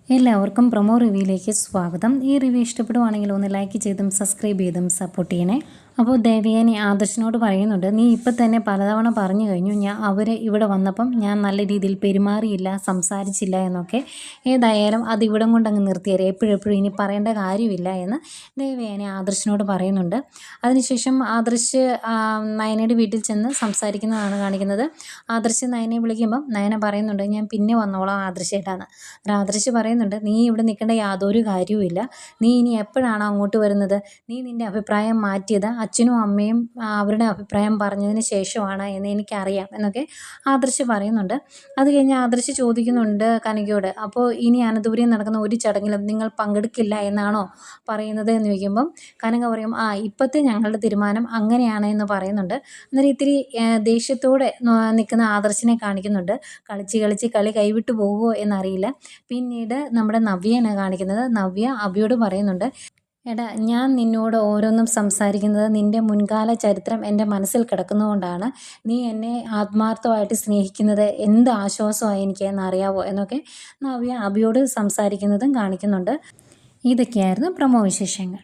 എല്ലാവർക്കും പ്രൊമോ റിവ്യൂയിലേക്ക് സ്വാഗതം. ഈ റിവ്യൂ ഇഷ്ടപ്പെടുവാണെങ്കിൽ ഒന്ന് ലൈക്ക് ചെയ്തും സബ്സ്ക്രൈബ് ചെയ്തും സപ്പോർട്ട് ചെയ്യണേ. അപ്പോൾ ദേവയാനി ആദർശിനോട് പറയുന്നുണ്ട്, നീ ഇപ്പം തന്നെ പലതവണ പറഞ്ഞു കഴിഞ്ഞു, അവർ ഇവിടെ വന്നപ്പം ഞാൻ നല്ല രീതിയിൽ പെരുമാറിയില്ല, സംസാരിച്ചില്ല എന്നൊക്കെ. ഏതായാലും അത് ഇവിടം കൊണ്ടങ്ങ് നിർത്തിയേരെ, എപ്പോഴെപ്പോഴും ഇനി പറയേണ്ട കാര്യമില്ല എന്ന് ദേവയാനി ആദർശിനോട് പറയുന്നുണ്ട്. അതിനുശേഷം ആദർശ് നയനയുടെ വീട്ടിൽ ചെന്ന് സംസാരിക്കുന്നതാണ് കാണിക്കുന്നത്. ആദർശ് നയനയെ വിളിക്കുമ്പം നയന പറയുന്നുണ്ട്, ഞാൻ പിന്നെ വന്നോളാം ആദർശേട്ടാന്ന്. ആദർശ് പറയുന്നുണ്ട്, നീ ഇവിടെ നിൽക്കേണ്ട യാതൊരു കാര്യവുമില്ല, നീ ഇനി എപ്പോഴാണോ അങ്ങോട്ട് വരുന്നത്, നീ നിൻ്റെ അഭിപ്രായം മാറ്റിയത് അച്ഛനും അമ്മയും അവരുടെ അഭിപ്രായം പറഞ്ഞതിന് ശേഷമാണ് എന്ന് എനിക്കറിയാം എന്നൊക്കെ ആദർശ് പറയുന്നുണ്ട്. അത് കഴിഞ്ഞ് ആദർശ് ചോദിക്കുന്നുണ്ട് കനകയോട്, അപ്പോൾ ഇനി അനന്തപുരിയിൽ നടക്കുന്ന ഒരു ചടങ്ങിലും നിങ്ങൾ പങ്കെടുക്കില്ല എന്നാണോ പറയുന്നത് എന്ന് ചോദിക്കുമ്പം കനക പറയും, ഇപ്പോഴത്തെ ഞങ്ങളുടെ തീരുമാനം അങ്ങനെയാണ് എന്ന് പറയുന്നുണ്ട്. അന്നേരം ഇത്തിരി ദേഷ്യത്തോടെ നിൽക്കുന്ന ആദർശിനെ കാണിക്കുന്നുണ്ട്. കളിച്ച് കളിച്ച് കളി കൈവിട്ടു പോകുമോ എന്നറിയില്ല. പിന്നീട് നമ്മുടെ നവ്യനെ കാണിക്കുന്നത്. നവ്യ അഭിയോട് പറയുന്നുണ്ട്, എടാ, ഞാൻ നിന്നോട് ഓരോന്നും സംസാരിക്കുന്നത് നിൻ്റെ മുൻകാല ചരിത്രം എൻ്റെ മനസ്സിൽ കിടക്കുന്നതുകൊണ്ടാണ്. നീ എന്നെ ആത്മാർത്ഥമായിട്ട് സ്നേഹിക്കുന്നത് എന്ത് ആശ്വാസമായി എനിക്ക് എന്നറിയാവോ എന്നൊക്കെ നവ്യ അഭിയോട് സംസാരിക്കുന്നതും കാണിക്കുന്നുണ്ട്. ഇതൊക്കെയായിരുന്നു പ്രമോ വിശേഷങ്ങൾ.